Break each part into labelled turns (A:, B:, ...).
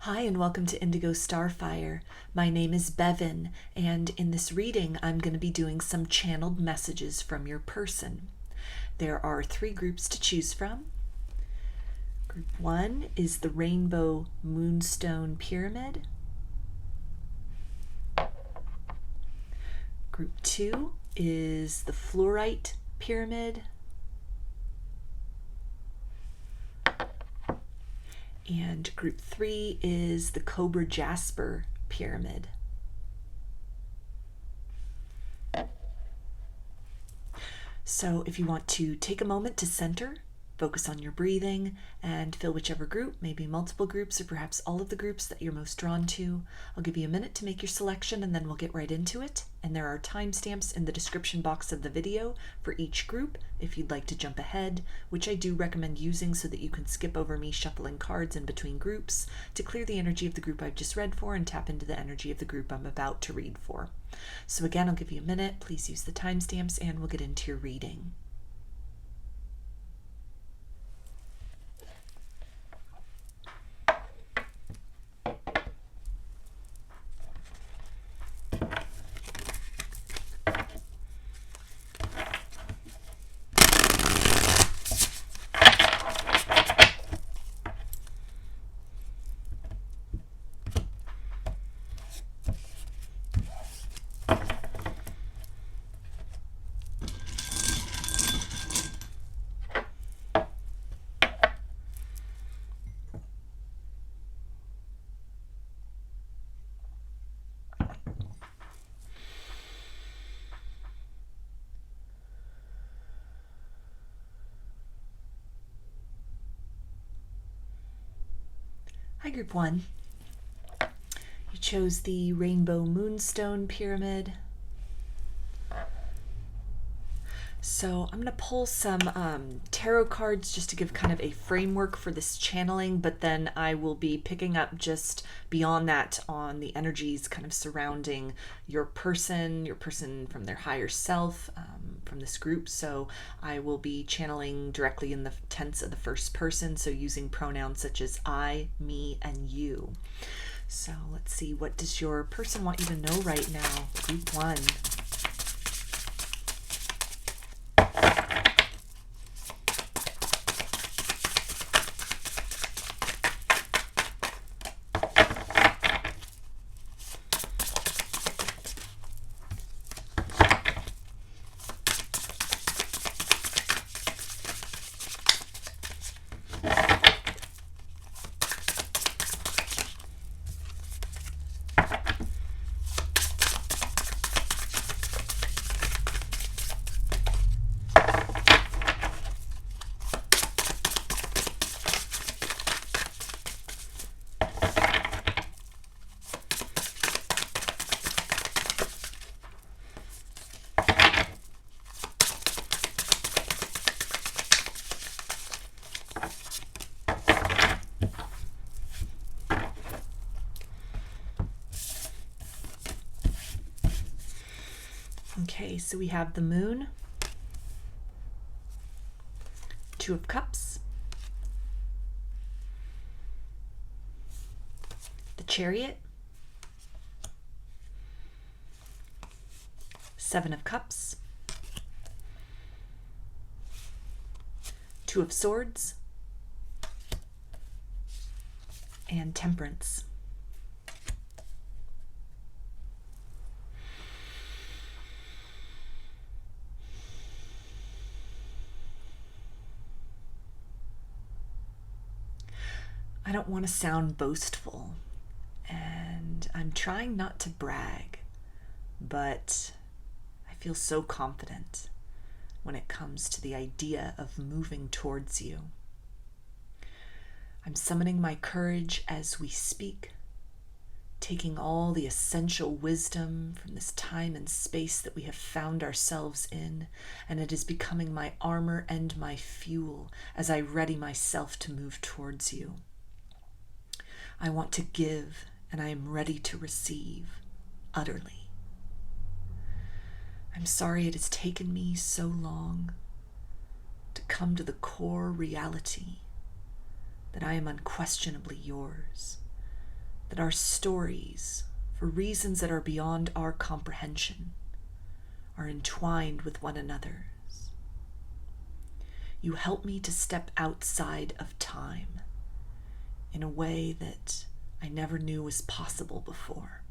A: Hi, and welcome to Indigo Starfire. My name is Bevin, and in this reading, I'm going to be doing some channeled messages from your person. There are 3 groups to choose from. Group 1 is the Rainbow Moonstone Pyramid. Group 2 is the Fluorite Pyramid. And group 3 is the Cobra Jasper Pyramid. So if you want to take a moment to center, focus on your breathing, and fill whichever group, maybe multiple groups or perhaps all of the groups that you're most drawn to, I'll give you a minute to make your selection and then we'll get right into it. And there are timestamps in the description box of the video for each group if you'd like to jump ahead, which I do recommend using so that you can skip over me shuffling cards in between groups to clear the energy of the group I've just read for and tap into the energy of the group I'm about to read for. So again, I'll give you a minute. Please use the timestamps and we'll get into your reading. Hi, Group 1. You chose the Rainbow Moonstone Pyramid. So I'm going to pull some tarot cards just to give kind of a framework for this channeling, but then I will be picking up just beyond that on the energies kind of surrounding your person from their higher self, from this group. So I will be channeling directly in the tense of the first person, so using pronouns such as I, me, and you. So let's see, what does your person want you to know right now? Group 1. Okay, so we have the Moon, 2 of Cups, the Chariot, 7 of Cups, 2 of Swords, and Temperance. I don't want to sound boastful, and I'm trying not to brag, but I feel so confident when it comes to the idea of moving towards you. I'm summoning my courage as we speak, taking all the essential wisdom from this time and space that we have found ourselves in, and it is becoming my armor and my fuel as I ready myself to move towards you. I want to give, and I am ready to receive, utterly. I'm sorry it has taken me so long to come to the core reality that I am unquestionably yours, that our stories, for reasons that are beyond our comprehension, are entwined with one another's. You help me to step outside of time in a way that I never knew was possible before.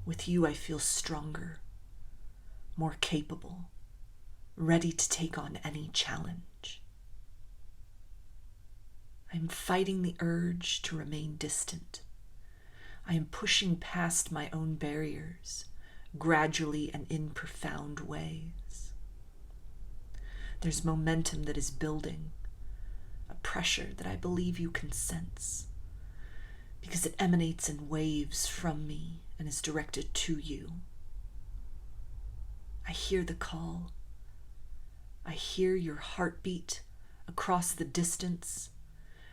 A: With you, I feel stronger, more capable, ready to take on any challenge. I am fighting the urge to remain distant. I am pushing past my own barriers, gradually and in profound ways. There's momentum that is building, a pressure that I believe you can sense, because it emanates in waves from me and is directed to you. I hear the call. I hear your heartbeat across the distance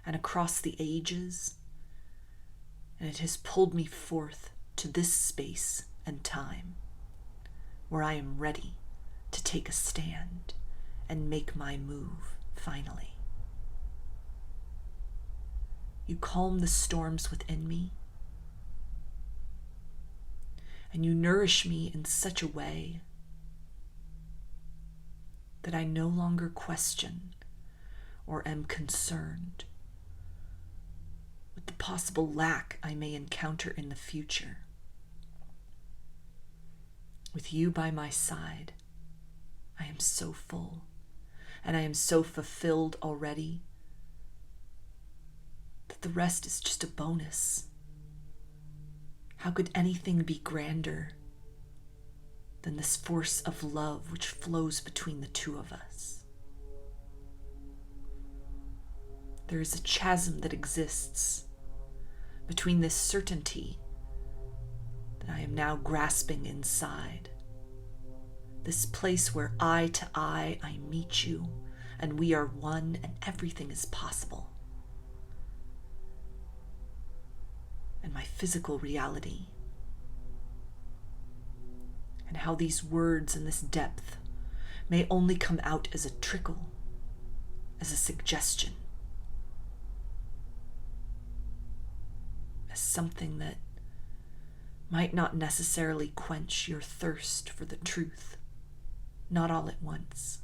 A: and across the ages, and it has pulled me forth to this space and time where I am ready to take a stand and make my move finally. You calm the storms within me, and you nourish me in such a way that I no longer question or am concerned with the possible lack I may encounter in the future. With you by my side, I am so full, and I am so fulfilled already that the rest is just a bonus. How could anything be grander than this force of love which flows between the two of us? There is a chasm that exists between this certainty that I am now grasping inside, this place where eye to eye I meet you and we are one and everything is possible, and my physical reality, and how these words in this depth may only come out as a trickle, as a suggestion, as something that might not necessarily quench your thirst for the truth, not all at once,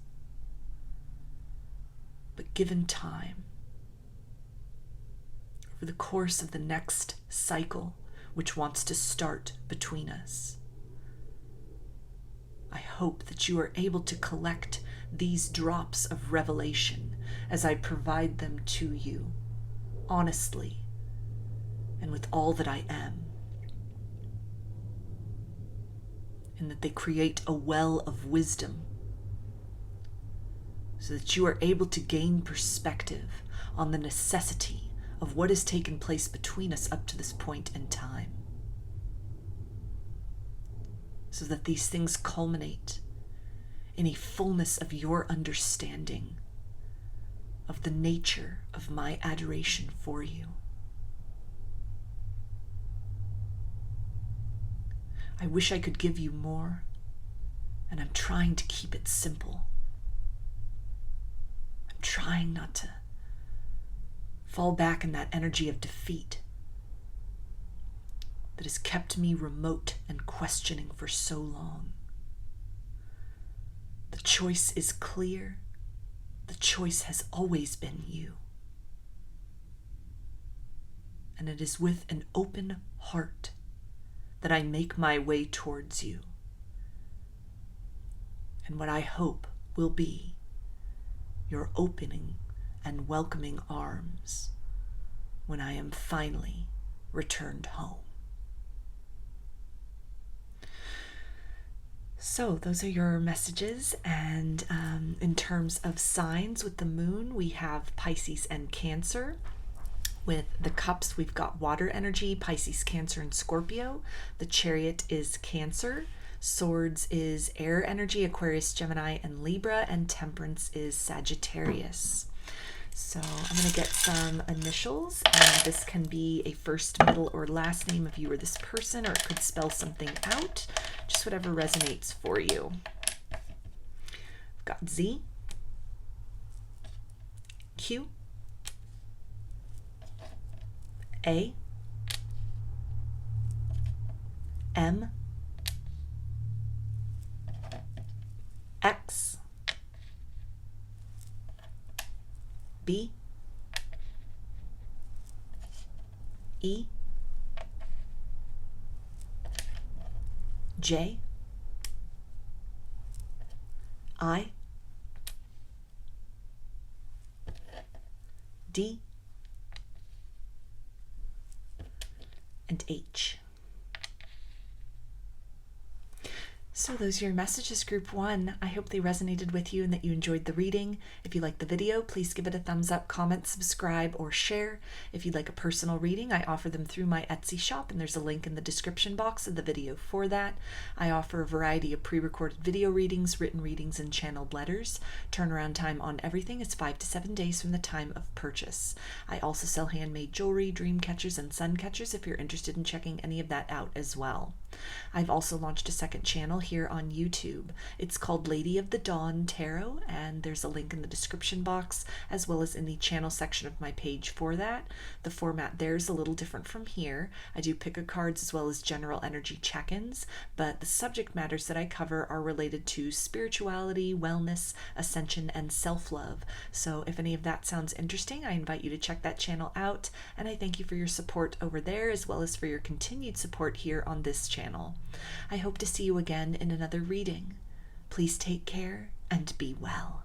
A: but given time, over the course of the next cycle which wants to start between us. I hope that you are able to collect these drops of revelation as I provide them to you, honestly, and with all that I am, and that they create a well of wisdom so that you are able to gain perspective on the necessity of what has taken place between us up to this point in time, so that these things culminate in a fullness of your understanding of the nature of my adoration for you. I wish I could give you more, and I'm trying to keep it simple. I'm trying not to fall back in that energy of defeat that has kept me remote and questioning for so long. The choice is clear. The choice has always been you. And it is with an open heart that I make my way towards you, and what I hope will be your opening and welcoming arms when I am finally returned home. So those are your messages, and in terms of signs with the moon, we have Pisces and Cancer. With the cups, we've got water energy, Pisces, Cancer, and Scorpio. The chariot is Cancer. Swords is air energy, Aquarius, Gemini, and Libra. And temperance is Sagittarius. So I'm going to get some initials, and this can be a first, middle, or last name of you or this person, or it could spell something out, just whatever resonates for you. I've got Z, Q, A, M, X, B, E, J, I, D, and H. So those are your messages, Group 1. I hope they resonated with you and that you enjoyed the reading. If you liked the video, please give it a thumbs up, comment, subscribe, or share. If you'd like a personal reading, I offer them through my Etsy shop, and there's a link in the description box of the video for that. I offer a variety of pre-recorded video readings, written readings, and channeled letters. Turnaround time on everything is 5 to 7 days from the time of purchase. I also sell handmade jewelry, dream catchers, and sun catchers if you're interested in checking any of that out as well. I've also launched a second channel here on YouTube. It's called Lady of the Dawn Tarot, and there's a link in the description box as well as in the channel section of my page for that. The format there is a little different from here. I do pick-a-cards as well as general energy check-ins, but the subject matters that I cover are related to spirituality, wellness, ascension, and self-love. So if any of that sounds interesting, I invite you to check that channel out, and I thank you for your support over there as well as for your continued support here on this channel. I hope to see you again in another reading. Please take care and be well.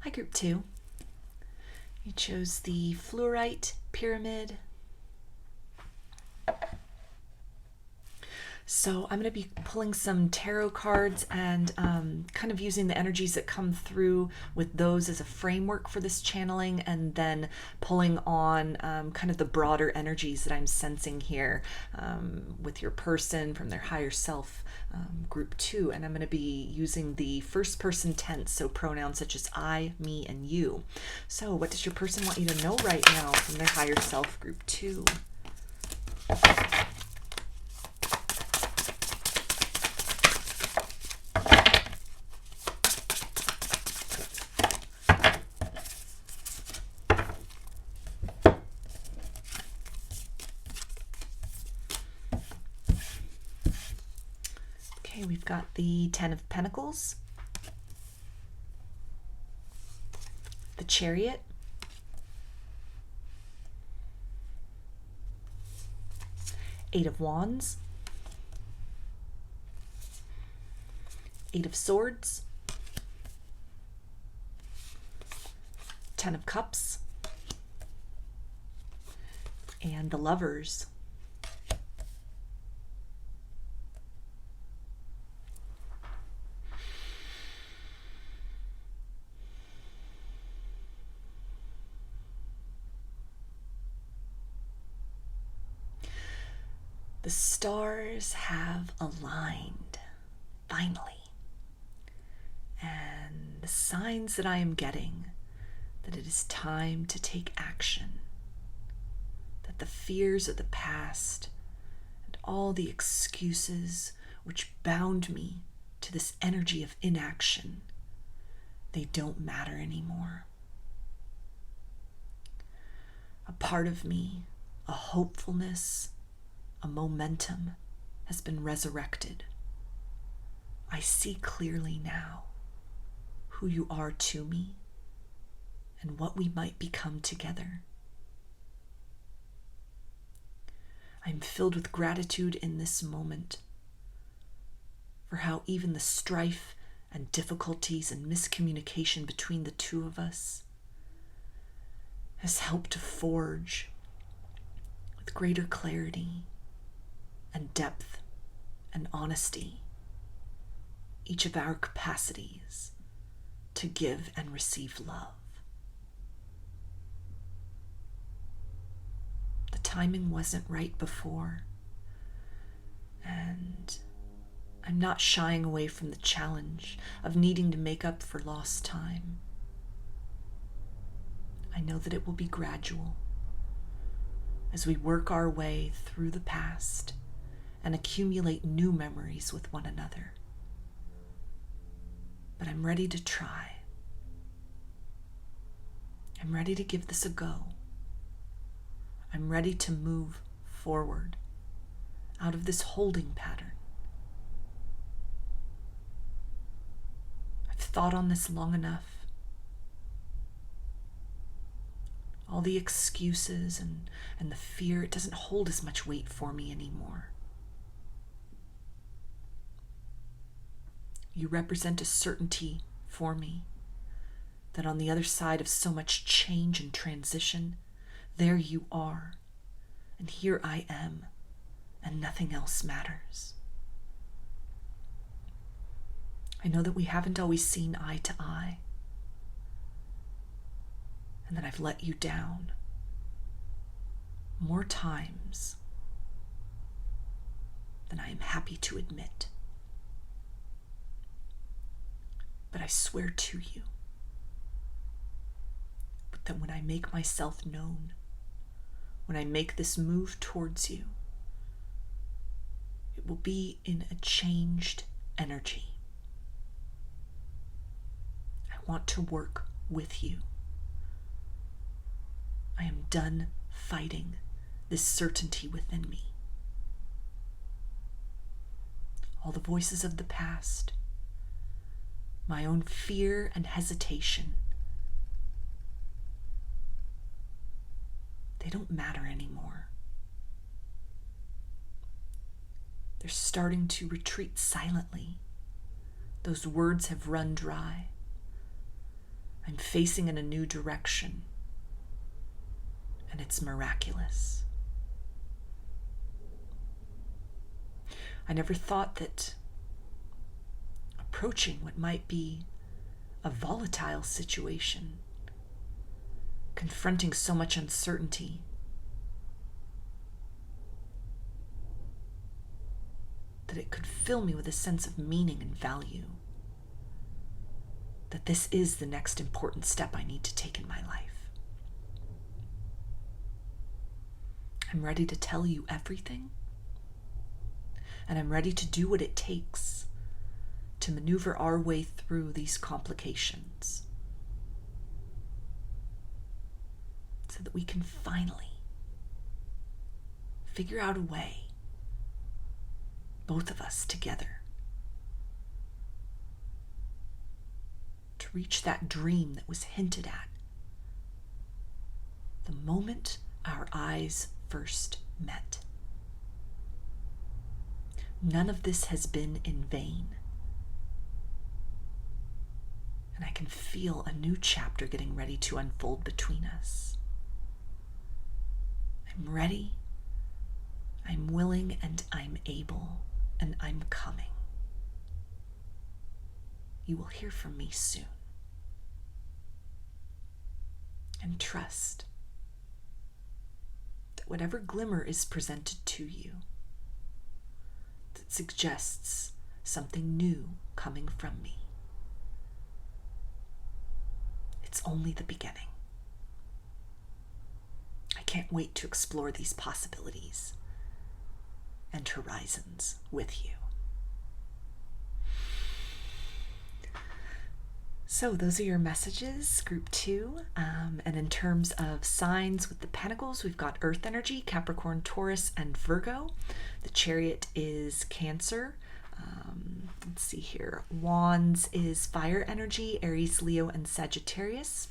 A: Hi, Group 2. You chose the Fluorite Pyramid. So I'm going to be pulling some tarot cards and kind of using the energies that come through with those as a framework for this channeling, and then pulling on kind of the broader energies that I'm sensing here with your person from their higher self, Group 2. And I'm going to be using the first person tense, so pronouns such as I, me, and you. So what does your person want you to know right now from their higher self, Group 2? We've got the Ten of Pentacles, the Chariot, Eight of Wands, Eight of Swords, Ten of Cups, and the Lovers. The stars have aligned, finally. And the signs that I am getting that it is time to take action, that the fears of the past and all the excuses which bound me to this energy of inaction, they don't matter anymore. A part of me, a hopefulness, a momentum has been resurrected. I see clearly now who you are to me, and what we might become together. I'm filled with gratitude in this moment for how even the strife and difficulties and miscommunication between the two of us has helped to forge with greater clarity and depth and honesty each of our capacities to give and receive love. The timing wasn't right before, and I'm not shying away from the challenge of needing to make up for lost time. I know that it will be gradual as we work our way through the past and accumulate new memories with one another. But I'm ready to try. I'm ready to give this a go. I'm ready to move forward out of this holding pattern. I've thought on this long enough. All the excuses and the fear, it doesn't hold as much weight for me anymore. You represent a certainty for me that on the other side of so much change and transition, there you are, and here I am, and nothing else matters. I know that we haven't always seen eye to eye, and that I've let you down more times than I am happy to admit. But I swear to you that when I make myself known, when I make this move towards you, it will be in a changed energy. I want to work with you. I am done fighting this certainty within me. All the voices of the past, my own fear and hesitation, they don't matter anymore. They're starting to retreat silently. Those words have run dry. I'm facing in a new direction, and it's miraculous. I never thought that approaching what might be a volatile situation, confronting so much uncertainty, that it could fill me with a sense of meaning and value, that this is the next important step I need to take in my life. I'm ready to tell you everything, and I'm ready to do what it takes to maneuver our way through these complications so that we can finally figure out a way, both of us together, to reach that dream that was hinted at the moment our eyes first met. None of this has been in vain. And I can feel a new chapter getting ready to unfold between us. I'm ready, I'm willing, and I'm able, and I'm coming. You will hear from me soon. And trust that whatever glimmer is presented to you that suggests something new coming from me, it's only the beginning. I can't wait to explore these possibilities and horizons with you. So those are your messages, group 2. And in terms of signs with the pentacles, we've got earth energy, Capricorn, Taurus, and Virgo. The chariot is Cancer. Let's see here. Wands is fire energy, Aries, Leo, and Sagittarius.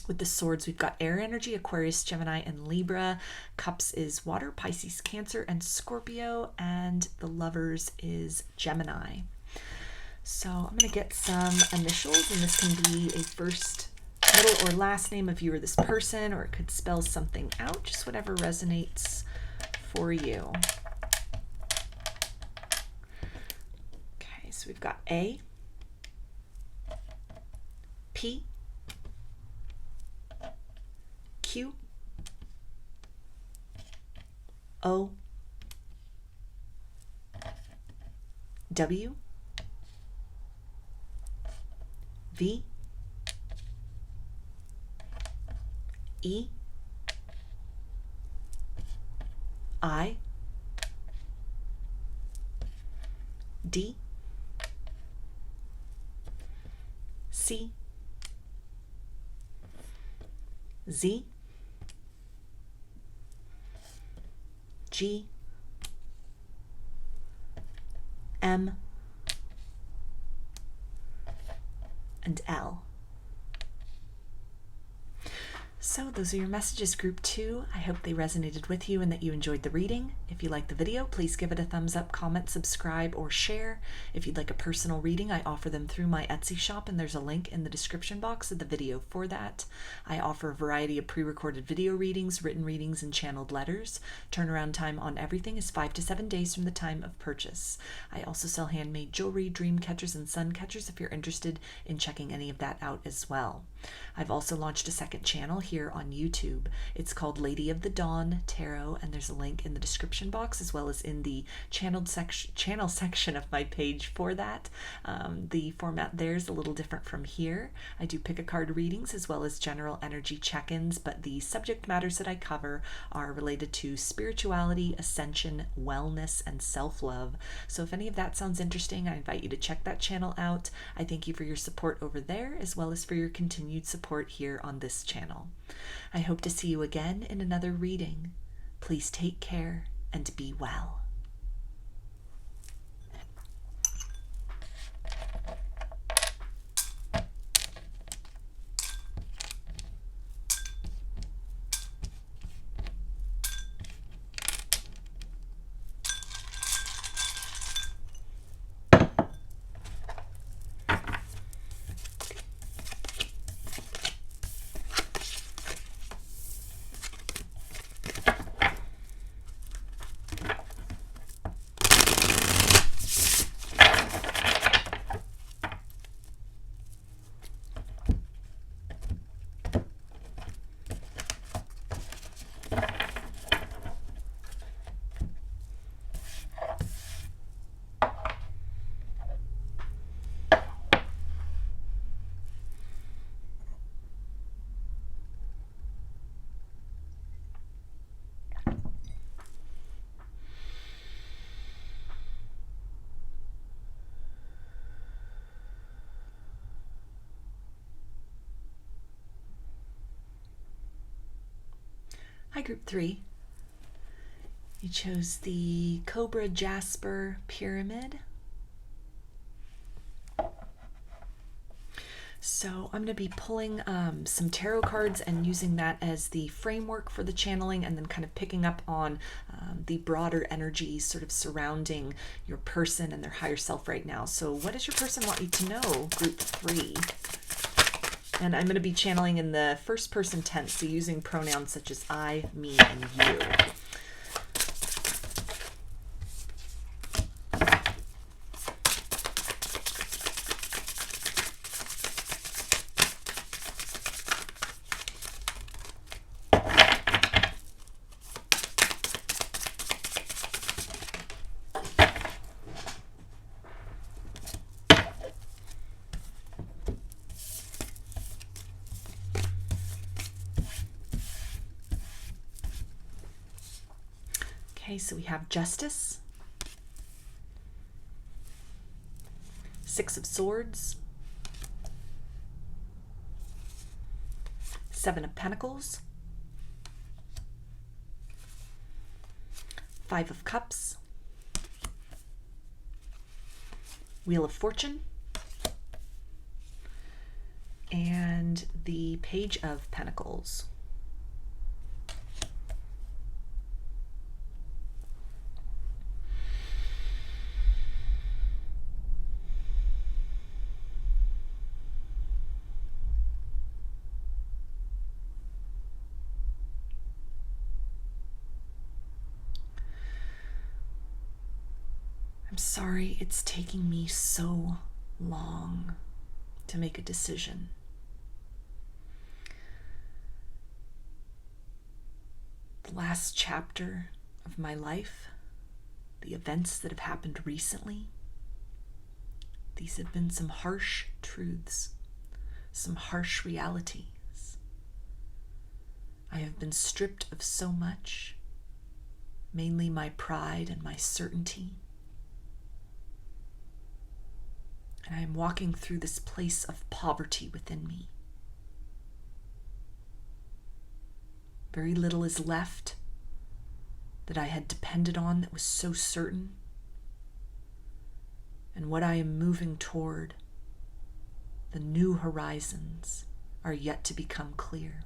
A: With the swords, we've got air energy, Aquarius, Gemini, and Libra. Cups is water, Pisces, Cancer, and Scorpio. And the lovers is Gemini. So I'm going to get some initials, and this can be a first, middle, or last name if you were this person, or it could spell something out, just whatever resonates for you. Okay, so we've got A, P, Q, O, W, V, E, I, D, C, Z, G, M, and L. So those are your messages, group 2. I hope they resonated with you and that you enjoyed the reading. If you liked the video, please give it a thumbs up, comment, subscribe, or share. If you'd like a personal reading, I offer them through my Etsy shop, and there's a link in the description box of the video for that. I offer a variety of pre-recorded video readings, written readings, and channeled letters. Turnaround time on everything is 5 to 7 days from the time of purchase. I also sell handmade jewelry, dream catchers, and sun catchers if you're interested in checking any of that out as well. I've also launched a second channel here on YouTube. It's called Lady of the Dawn Tarot, and there's a link in the description box as well as in the channel section of my page for that. The format there is a little different from here. I do pick a card readings as well as general energy check-ins, but the subject matters that I cover are related to spirituality, ascension, wellness, and self-love. So if any of that sounds interesting, I invite you to check that channel out. I thank you for your support over there as well as for your continued support here on this channel. I hope to see you again in another reading. Please take care and be well. Hi, group 3. You chose the Cobra Jasper pyramid. So I'm going to be pulling some tarot cards and using that as the framework for the channeling, and then kind of picking up on the broader energies sort of surrounding your person and their higher self right now. So what does your person want you to know, group 3? And I'm going to be channeling in the first person tense, so using pronouns such as I, me, and you. Okay, so we have Justice, Six of Swords, Seven of Pentacles, Five of Cups, Wheel of Fortune, and the Page of Pentacles. I'm sorry it's taking me so long to make a decision. The last chapter of my life, the events that have happened recently, these have been some harsh truths, some harsh realities. I have been stripped of so much, mainly my pride and my certainty. And I am walking through this place of poverty within me. Very little is left that I had depended on that was so certain. And what I am moving toward, the new horizons, are yet to become clear.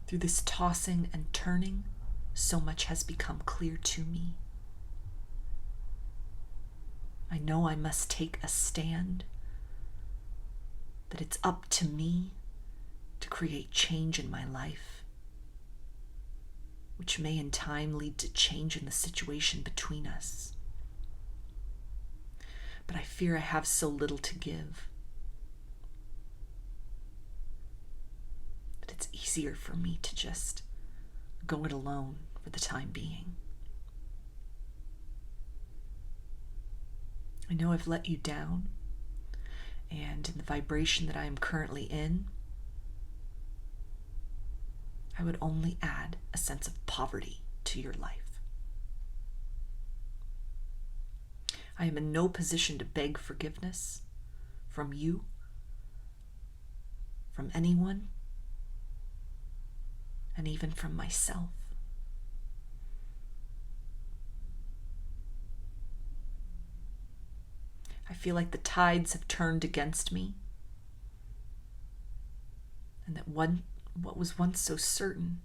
A: Through this tossing and turning, so much has become clear to me. I know I must take a stand, that it's up to me to create change in my life, which may in time lead to change in the situation between us. But I fear I have so little to give that it's easier for me to just go it alone for the time being. I know I've let you down, and in the vibration that I am currently in, I would only add a sense of poverty to your life. I am in no position to beg forgiveness from you, from anyone, and even from myself. I feel like the tides have turned against me, and that what was once so certain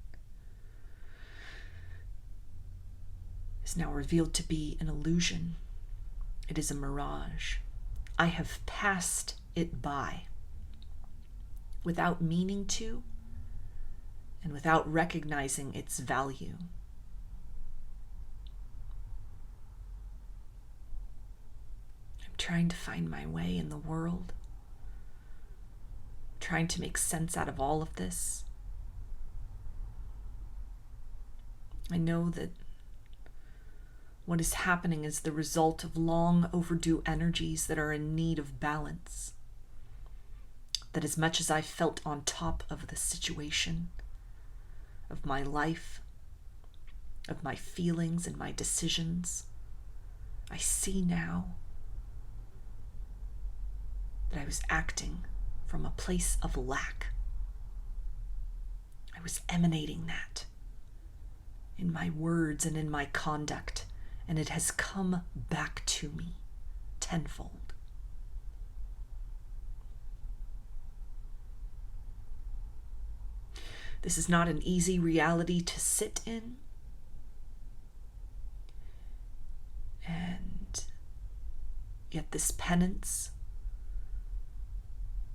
A: is now revealed to be an illusion. It is a mirage. I have passed it by without meaning to and without recognizing its value. Trying to find my way in the world, trying to make sense out of all of this. I know that what is happening is the result of long overdue energies that are in need of balance. That as much as I felt on top of the situation, of my life, of my feelings and my decisions, I see now that I was acting from a place of lack. I was emanating that in my words and in my conduct, and it has come back to me tenfold. This is not an easy reality to sit in, and yet this penance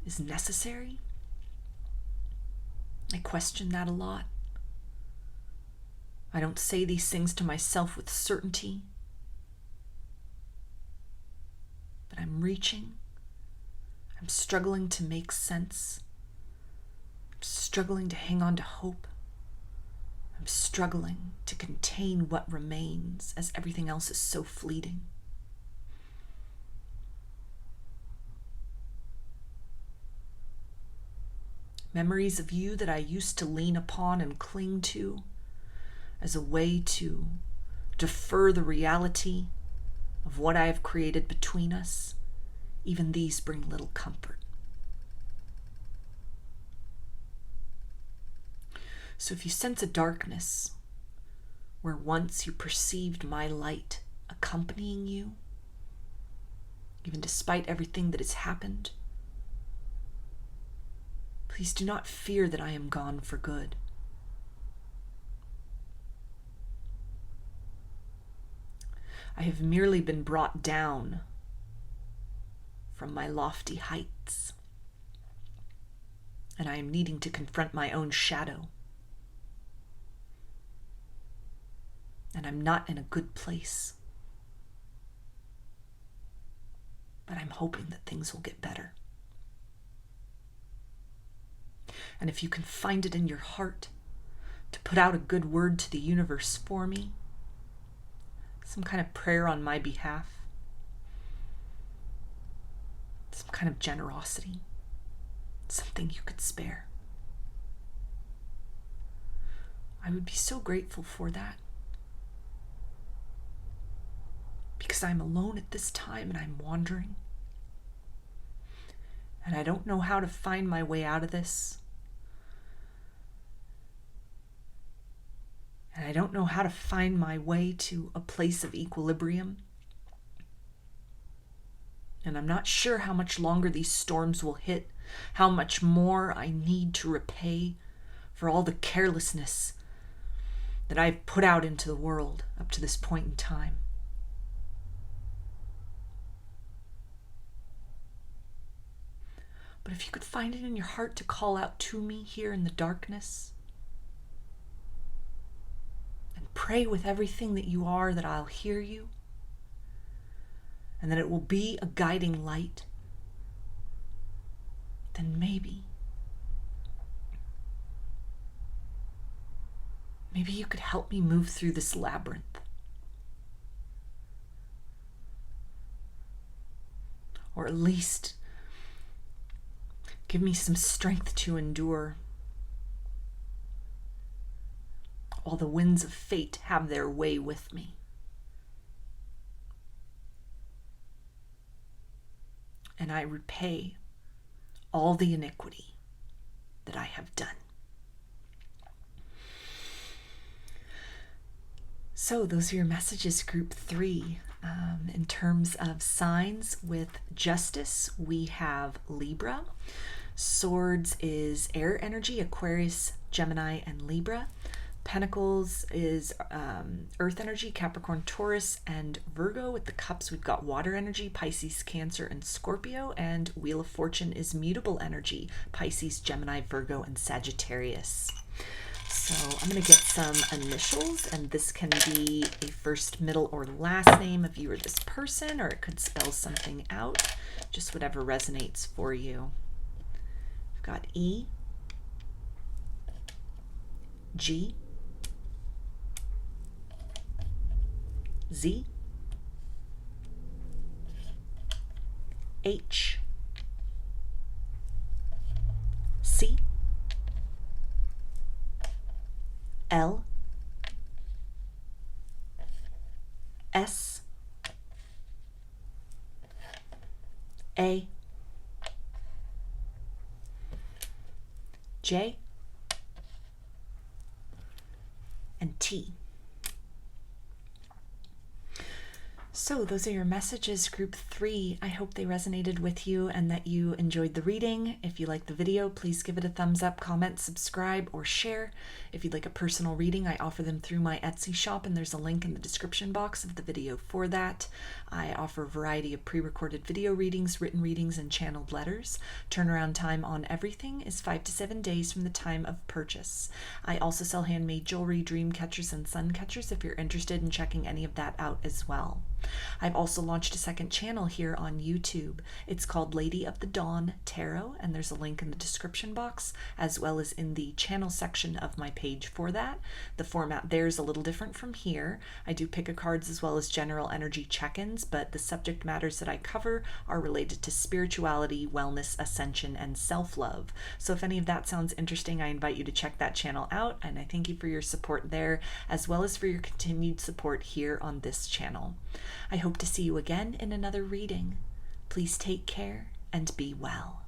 A: is necessary. I question that a lot. I don't say these things to myself with certainty, but I'm reaching. I'm struggling to make sense. I'm struggling to hang on to hope. I'm struggling to contain what remains as everything else is so fleeting. Memories of you that I used to lean upon and cling to as a way to defer the reality of what I have created between us, even these bring little comfort. So if you sense a darkness where once you perceived my light accompanying you, even despite everything that has happened. Please do not fear that I am gone for good. I have merely been brought down from my lofty heights, and I am needing to confront my own shadow. And I'm not in a good place. But I'm hoping that things will get better. And if you can find it in your heart to put out a good word to the universe for me, some kind of prayer on my behalf, some kind of generosity, something you could spare, I would be so grateful for that. Because I'm alone at this time and I'm wandering. And I don't know how to find my way out of this. And I don't know how to find my way to a place of equilibrium. And I'm not sure how much longer these storms will hit, how much more I need to repay for all the carelessness that I've put out into the world up to this point in time. But if you could find it in your heart to call out to me here in the darkness, and pray with everything that you are that I'll hear you, and that it will be a guiding light, then maybe you could help me move through this labyrinth. Or at least give me some strength to endure while the winds of fate have their way with me. And I repay all the iniquity that I have done. So those are your messages, group 3. In terms of signs, with justice, we have Libra. Swords is air energy, Aquarius, Gemini, and Libra. Pentacles is earth energy, Capricorn, Taurus, and Virgo. With the cups, we've got water energy, Pisces, Cancer, and Scorpio. And Wheel of Fortune is mutable energy, Pisces, Gemini, Virgo, and Sagittarius. So I'm going to get some initials, and this can be a first, middle, or last name of you or this person, or it could spell something out, just whatever resonates for you. I've got E, G, Z, H, C, L, S, A, J, and T. So those are your messages, group 3. I hope they resonated with you and that you enjoyed the reading. If you liked the video, please give it a thumbs up, comment, subscribe, or share. If you'd like a personal reading, I offer them through my Etsy shop, and there's a link in the description box of the video for that. I offer a variety of pre-recorded video readings, written readings, and channeled letters. Turnaround time on everything is 5 to 7 days from the time of purchase. I also sell handmade jewelry, dream catchers, and sun catchers if you're interested in checking any of that out as well. I've also launched a second channel here on YouTube. It's called Lady of the Dawn Tarot, and there's a link in the description box as well as in the channel section of my page for that. The format there is a little different from here. I do pick a cards as well as general energy check-ins, but the subject matters that I cover are related to spirituality, wellness, ascension, and self-love. So if any of that sounds interesting, I invite you to check that channel out, and I thank you for your support there as well as for your continued support here on this channel. I hope to see you again in another reading. Please take care and be well.